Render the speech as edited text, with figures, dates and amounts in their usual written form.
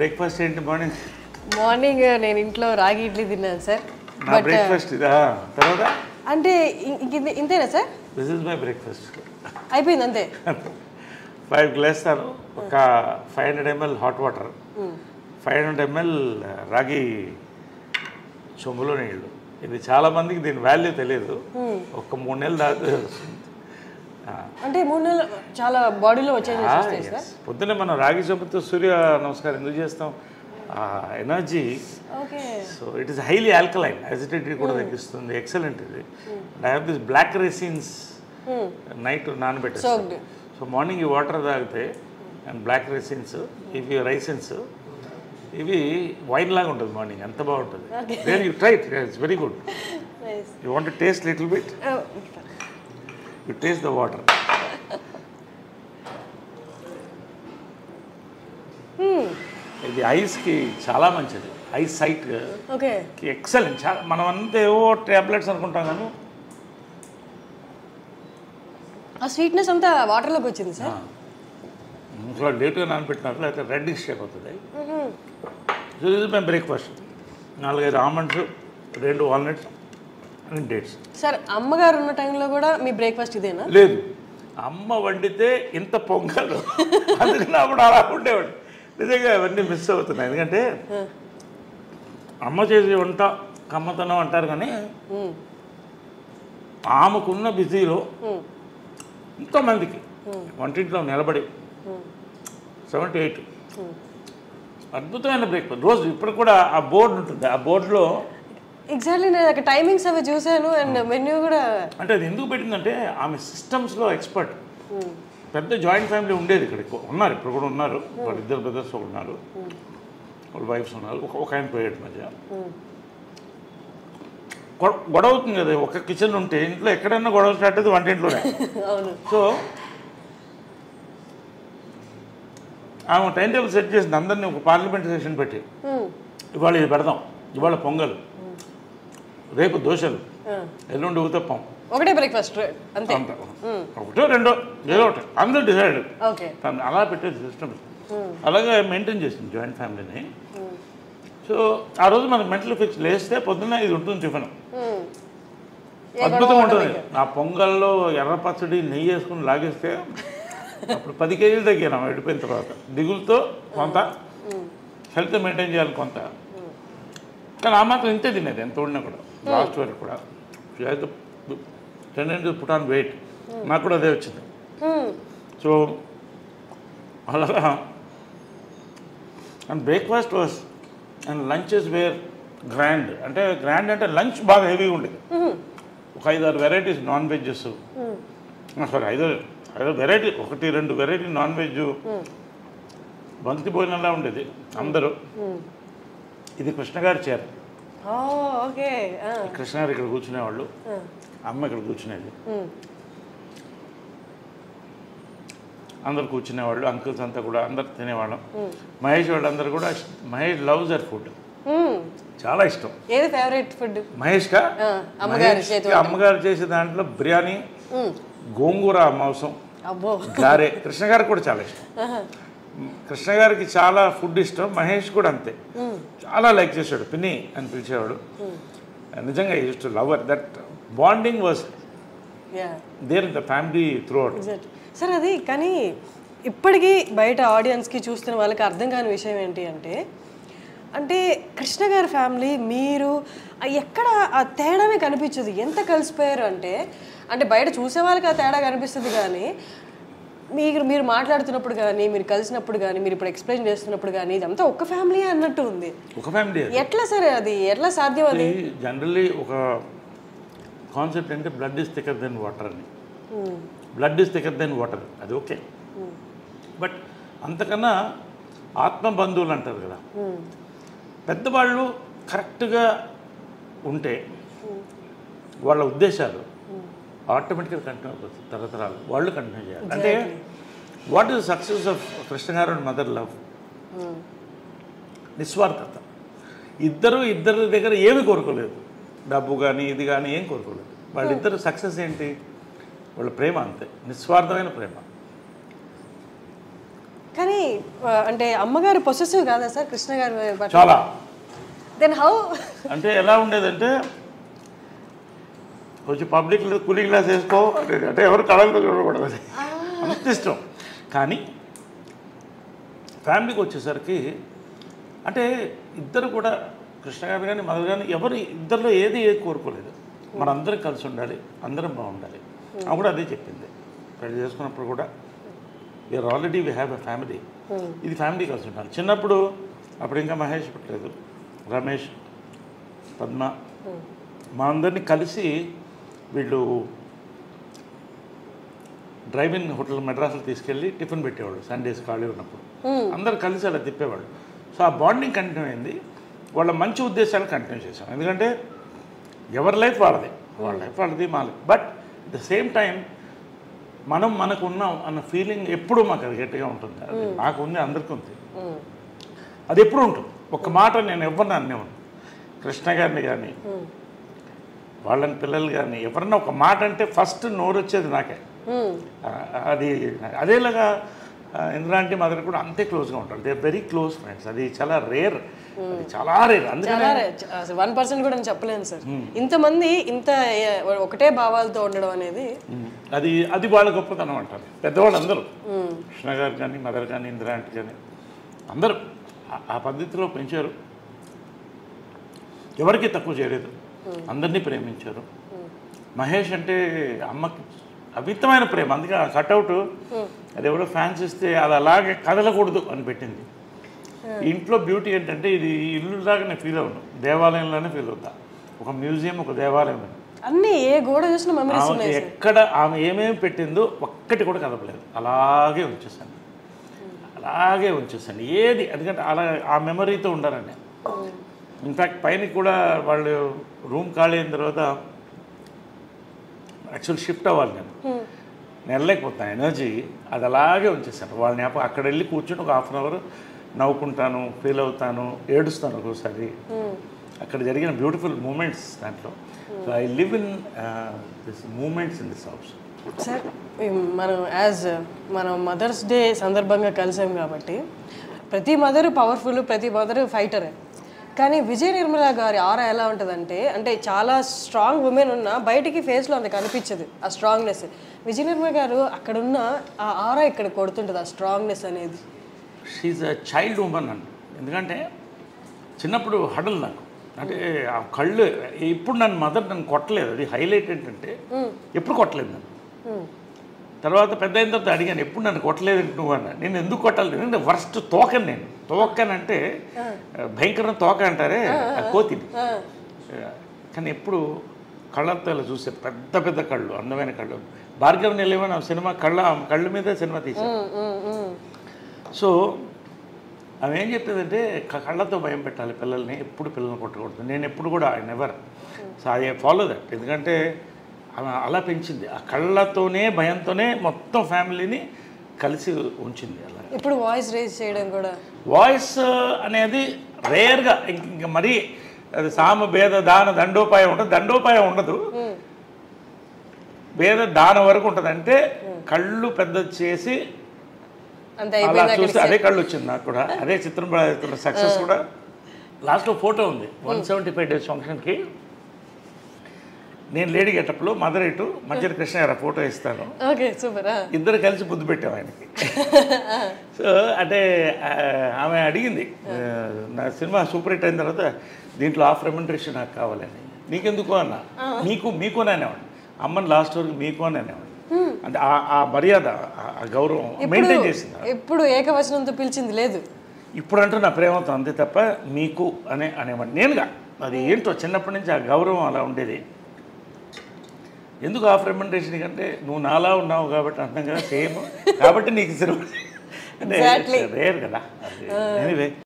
Breakfast ఏంటి morning? Morning నేను ఇంట్లో రాగి ఇడ్లీ తిన్నాను సార్. నా బ్రేక్ఫాస్ట్ ఇదా? తర్వాత అంటే ఇంతేనా sir? This is my breakfast. అయిపోయింది అంతే. 5 గ్లాసులు ఒక 500 ml హాట్ వాటర్, 500 ml రాగి చెంబులో నీళ్ళు. ఇది చాలా మందికి దీని వాల్యూ తెలియదు. ఒక 3 నెలలు దాకా అంటే 3 నెలలు చాలా బాడీలో వచ్చేది. పొద్దున్నే మనం రాగి చెంబుతో సూర్య నమస్కారం ఎందుకు చేస్తాం? Energy. So it is highly alkaline, acidity కూడా తగ్గిస్తుంది. ఎక్సలెంట్ ఇది. I have this black raisins night నానబెట్టేస్తాను. సో మార్నింగ్ ఈ వాటర్ తాగితే అండ్ బ్లాక్ రైసిన్స్, ఇవి రైసిన్స్ ఇవి వైన్ లాగా ఉంటుంది మార్నింగ్, ఎంత బాగుంటుంది. Then you try it, it's very good. You want to taste little bit? You taste the water. ఇది ఐస్కి చాలా మంచిది, ఐస్ సైట్ ఎక్సలెంట్. చాలా మనం అంతా ఏవో ట్యాబ్లెట్స్ అనుకుంటాం కానీ ఆ స్వీట్నెస్ అంతా వాటర్లోకి వచ్చింది సార్. ఇంకా లేట్గా నానబెట్టినట్లు అయితే రెడ్డిష్ షేప్ అవుతుంది. So this is my breakfast. 4-5 almonds, 2 walnuts and dates. Sir అమ్మగారు ఉన్న టైంలో కూడా మీ బ్రేక్ఫాస్ట్ ఇదేనా? లేదు, అమ్మ వండితే ఇంత పొంగలు, అందుకని అప్పుడు అలా ఉండేవాడు. నిజంగా అవన్నీ మిస్ అవుతున్నాయి. ఎందుకంటే అమ్మ చేసే వంట కమ్మతనం అంటారు కానీ ఆమెకున్న బిజీలో ఎంతోమందికి వంటింట్లో నిలబడి 7 to 8 అద్భుతమైన బ్రేక్ఫాస్ట్ రోజు. ఇప్పుడు కూడా ఆ బోర్డు ఉంటుంది, ఆ బోర్డులో ఎగ్జాక్ట్లీ నేను అక్కడ టైమింగ్స్ అవి చూశాను అండ్ మెన్యూ కూడా. అంటే అది ఎందుకు పెట్టిందంటే ఆమె సిస్టమ్స్లో ఎక్స్పర్ట్. పెద్ద జాయింట్ ఫ్యామిలీ ఉండేది ఇక్కడ, ఉన్నారు ఇప్పుడు కూడా ఉన్నారు. వాళ్ళు 2 బ్రదర్స్ ఉన్నారు, వాళ్ళ వైఫ్స్ ఉన్నారు, ఒక ఆయన పోయాడు మధ్య. గొడవ అవుతుంది కదా ఒక కిచెన్ ఉంటే, ఇంట్లో ఎక్కడైనా గొడవ స్టార్ట్ అయితే వంటింట్లోనే. సో ఆమె టైం టేబుల్ సెట్ చేసింది, అందరినీ ఒక పార్లమెంట్ సెషన్ పెట్టి ఇవాళ ఇది పెడదాం, ఇవాళ పొంగల్, రేపు దోశలు, ఎల్లుండి ఊతప్పం, ఒకటే బ్రేక్ఫాస్ట్ అంతే, ఒకటో రెండో ఏదో ఒకటి అందరూ డిసైడ్. అలా పెట్టేది సిస్టమ్. అలాగే మెయింటైన్ చేసింది జాయింట్ ఫ్యామిలీని. సో ఆ రోజు మనకు మెంటల్ ఫిక్స్ లేస్తే పొద్దున్న ఇది ఉంటుంది టిఫిన్, అద్భుతంగా ఉంటుంది. ఆ పొంగల్లో ఎర్ర పచ్చడి నెయ్యి వేసుకుని లాగేస్తే అప్పుడు 10 కేజీలు తగ్గాను వెళ్ళిపోయిన తర్వాత. దిగులతో కొంత, హెల్త్ మెయింటైన్ చేయాలి కొంత, కానీ ఆ మాత్రం ఇంతే తినేది ఎంత ఉడినా కూడా. లాస్ట్ వరకు కూడా టెండెన్సీ పుట్ ఆన్ వెయిట్, నాకు కూడా అదే వచ్చింది. సో అలాగా and breakfast was and lunches were grand. అంటే గ్రాండ్ అంటే లంచ్ బాగా హెవీగా ఉండేది. ఒక 5-6 varieties non veggies, sorry 5 variety, 1-2 variety non veg, బంతి భోజనంలా ఉండేది అందరూ. ఇది కృష్ణగారి చీర. కృష్ణగారు ఇక్కడ కూర్చునేవాళ్ళు, అమ్మ ఇక్కడ కూర్చునేది, అందరు కూర్చునేవాళ్ళు, అంకుల్స్ అంతా కూడా అందరు తినేవాళ్ళం. మహేష్ వాళ్ళందరూ కూడా, మహేష్ లవ్స్ దర్ ఫుడ్, చాలా ఇష్టం. ఏది ఫేవరెట్ ఫుడ్ మహేష్కా? అమ్మగారు చేసే దాంట్లో బిర్యానీ, గోంగూర మాంసం, గారే. కృష్ణగారికి కూడా చాలా ఇష్టం. కృష్ణగారికి చాలా ఫుడ్ ఇష్టం, మహేష్ కూడా అంతే, చాలా లైక్ చేశాడు. పిన్ని అని పిలిచేవాడు. నిజంగా used to love that bonding was there in the family throughout. Sir అది కానీ ఇప్పటికీ బయట ఆడియన్స్కి చూస్తున్న వాళ్ళకి అర్థం కాని విషయం ఏంటి అంటే, అంటే కృష్ణ గారి ఫ్యామిలీ మీరు ఎక్కడ ఆ తేడానే కనిపించదు. ఎంత కలిసిపోయారు అంటే, అంటే బయట చూసే వాళ్ళకి ఆ తేడా కనిపిస్తుంది కానీ మీరు మాట్లాడుతున్నప్పుడు కానీ, మీరు కలిసినప్పుడు కానీ, మీరు ఇప్పుడు ఎక్స్ప్లెయిన్ చేస్తున్నప్పుడు కానీ ఇదంతా ఒక ఫ్యామిలీ అన్నట్టు ఉంది. ఒక ఫ్యామిలీ ఎట్లా సరే అది ఎట్లా సాధ్యం? అది జనరల్లీ ఒక కాన్సెప్ట్ అంటే blood is thicker than water అని. Blood is thicker than water, అది ఓకే. బట్ అంతకన్నా ఆత్మ బంధువులు అంటారు కదా, పెద్దవాళ్ళు కరెక్ట్గా ఉంటే వాళ్ళ ఉద్దేశాలు ఆటోమేటిక్గా కంటిన్యూ అవుతుంది, తరతరాలు వాళ్ళు కంటిన్యూ చేయాలి. అంటే what is success of Krishna గారు అండ్ మదర్ లవ్? నిస్వార్థత. ఇద్దరి దగ్గర ఏమి కోరుకోలేదు, డబ్బు కానీ ఇది కానీ ఏం కోరుకోలేదు. వాళ్ళిద్దరు సక్సెస్ ఏంటి? వాళ్ళ ప్రేమ అంతే, నిస్వార్థమైన ప్రేమ. కానీ అంటే అమ్మగారు పొసెసివ్ కాదా సార్ కృష్ణ గారి పట్ల? చాలా. Then how? అంటే ఎలా ఉండేదంటే కొంచెం పబ్లిక్లో కూలింగ్ గ్లాస్ వేసుకో అంటే ఎవరు కళలతో చూడకూడదు, అంత ఇష్టం. కానీ ఫ్యామిలీకి వచ్చేసరికి అంటే ఇద్దరు కూడా కృష్ణ గారు కానీ మదర్ కానీ ఎవరు ఇద్దరిలో ఏది కోరుకోలేదు, మనందరం కలిసి ఉండాలి, అందరం బాగుండాలి. ఆమె కూడా అదే చెప్పింది పెళ్లి చేసుకున్నప్పుడు కూడా, we are already we have a family, ఇది ఫ్యామిలీ కలిసి ఉండాలి. చిన్నప్పుడు అప్పుడు ఇంకా మహేష్ పుట్టలేదు, రమేష్, పద్మ, మా అందరినీ కలిసి వీళ్ళు డ్రైవింగ్ హోటల్ మెడ్రాస్లో తీసుకెళ్ళి టిఫిన్ పెట్టేవాళ్ళు సండేస్ ఖాళీ ఉన్నప్పుడు, అందరు కలిసి అలా తిప్పేవాళ్ళు. సో ఆ బాండింగ్ కంటిన్యూ అయింది, వాళ్ళ మంచి ఉద్దేశాలు కంటిన్యూ చేశాం. ఎందుకంటే ఎవరి లైఫ్ వాళ్ళది, వాళ్ళ లైఫ్ వాళ్ళది, మా life. But at the same time మనకు ఉన్నాం అన్న ఫీలింగ్ ఎప్పుడూ మాకు అది గట్టిగా ఉంటుంది. అది నాకు ఉంది, అందరికీ ఉంది, అది ఎప్పుడు ఉంటుంది. ఒక మాట నేను ఎవరిని అనేవాడు, కృష్ణ గారిని కానీ వాళ్ళని పిల్లలు కానీ ఎవరన్నా ఒక మాట అంటే ఫస్ట్ నోరు వచ్చేది నాకే. అది అదేలాగా ఇంద్రాంటి మదర్ కూడా అంతే క్లోజ్గా ఉంటారు, దే వెరీ క్లోజ్ ఫ్రెండ్స్. అది చాలా రేర్, అది చాలా రేర్. అందుకనే 1% కూడా నేను చెప్పలేను సార్, ఇంతమంది ఇంత ఒకటే భావాలతో ఉండడం అనేది అది వాళ్ళ గొప్పతనం అంటారు పెద్దవాళ్ళు అందరూ. కృష్ణ గారు కానీ మదర్ కానీ ఇంద్రాంటి కానీ అందరూ ఆ పద్ధతిలో పెంచారు, ఎవరికి తక్కువ చేయలేదు, అందరినీ ప్రేమించారు. మహేష్ అంటే అమ్మకి అమితమైన ప్రేమ, అందుకే ఆ కట్అవుట్ అది ఎవడో ఫ్యాన్స్ ఇస్తే అది అలాగే కదలకూడదు అని పెట్టింది. ఇంట్లో బ్యూటీ ఏంటంటే ఇది ఇల్లులాగా నేను ఫీల్ అవును, దేవాలయంలోనే ఫీల్ అవుతా, ఒక మ్యూజియం, ఒక దేవాలయం. అన్నీ ఏ గోడ చూసిన మెమరీస్ ఉన్నాయి. ఎక్కడ ఆమె ఏమేమి పెట్టిందో ఒక్కటి కూడా కదపలేదు, అలాగే ఉంచేసాను, అలాగే ఉంచేసాను ఏది. ఎందుకంటే అలా ఆ మెమరీతో ఉండాలని. ఇన్ఫ్యాక్ట్ పైన కూడా వాళ్ళు రూమ్ ఖాళీ అయిన తర్వాత యాక్చువల్ షిఫ్ట్ అవ్వాలి, నేను వెళ్ళలేకపోతాను, ఎనర్జీ అది అలాగే ఉంచేసాను. వాళ్ళని అక్కడ వెళ్ళి కూర్చొని ఒక హాఫ్ అన్ అవర్ నవ్వుకుంటాను, ఫీల్ అవుతాను, ఏడుస్తాను ఒక్కోసారి. అక్కడ జరిగిన బ్యూటిఫుల్ మూమెంట్స్ దాంట్లో. So I live in this moments in this house. Sir మనం మదర్స్ డే సందర్భంగా కలిసాం కాబట్టి ప్రతి మదర్ పవర్ఫుల్, ప్రతి మదర్ ఫైటరే. కానీ విజయ నిర్మల గారి ఆరా ఎలా ఉంటుందంటే, అంటే చాలా స్ట్రాంగ్ ఉమెన్ ఉన్నా బయటికి ఫేస్లో అంత కనిపించదు ఆ స్ట్రాంగ్నెస్. విజయ నిర్మల గారు అక్కడున్న ఆ ఆరా ఇక్కడ కొడుతుంటుంది, ఆ స్ట్రాంగ్నెస్ అనేది. షీఈ్ అ చైల్డ్ ఉమెన్ అండి. ఎందుకంటే చిన్నప్పుడు హడల్ నాకు, అంటే ఆ కళ్ళు ఇప్పుడు నన్ను కొట్టలేదు, అది హైలైట్ ఏంటంటే ఎప్పుడు కొట్టలేదు నన్ను. తర్వాత పెద్ద అయిన తర్వాత అడిగాను, ఎప్పుడు నన్ను కొట్టలేదు నువ్వు అన్న. నేను ఎందుకు కొట్టాలి, ఎందుకంటే వర్స్ట్ తోకను నేను. తోకనంటే భయంకరమైన తోక అంటారే, కోతిని. కానీ ఎప్పుడు కళ్ళతో ఇలా చూసే పెద్ద పెద్ద కళ్ళు, అందమైన కళ్ళు. భార్గవ్ నిలయమని సినిమా కళ్ళు మీద సినిమా తీశాను. సో ఆమె ఏం చెప్పేదంటే కళ్ళతో భయం పెట్టాలి పిల్లల్ని, ఎప్పుడు పిల్లల్ని కొట్టకూడదు. నేను ఎప్పుడు కూడా I never. So I follow that. ఎందుకంటే ఆమె అలా పెంచింది, ఆ కళ్ళతోనే భయంతోనే మొత్తం ఫ్యామిలీని కలిసి ఉంచింది. అలా ఇప్పుడు వాయిస్ రేజ్ చేయడం కూడా, వాయిస్ అనేది రేర్గా, ఇంకా మరీ అది సామ భేద దాన దండోపాయం ఉంటుంది, దండోపాయం ఉండదు, భేద దాన వరకు ఉంటుంది. అంటే కళ్ళు పెద్ద చేసి అలా చూస్తే అదే కళ్ళు వచ్చింది నాకు కూడా. అదే చిత్రం సక్సెస్ కూడా. లాస్ట్లో ఫోటో ఉంది 175 days ఫంక్షన్కి, నేను లేడీ గెటప్లో, మదర్ ఇటు, మధ్యలో కృష్ణ గారు ఫోటో ఇస్తాను. ఇద్దరు కలిసి బుద్ధి పెట్టాం ఆయనకి. సో అంటే ఆమె అడిగింది, నా సినిమా సూపర్ హిట్ అయిన తర్వాత దీంట్లో ఆఫ్ రెమ్యునరేషన్ నాకు కావాలని. నీకెందుకు అన్న, మీకు అని అనేవాడు. అమ్మని లాస్ట్ వరకు మీకు అని అనేవాడు. అంటే ఆ మర్యాద, ఆ గౌరవం మెయింటైన్ చేసింది. ఎప్పుడు ఏకవచనంతో పిలిచింది లేదు. ఇప్పుడు అంటూ నా ప్రేమతో, అంతే తప్ప మీకు అనేవాడు నేనుగా. అది ఏంటో చిన్నప్పటి నుంచి ఆ గౌరవం అలా ఉండేది. ఎందుకు ఆఫ్ రెమ్యునరేషన్ కంటే నువ్వు నాలా ఉన్నావు కాబట్టి అంటాం కదా, సేమ్ కాబట్టి నీకు సినిమా అంటే రేర్ కదా. ఎనీవే.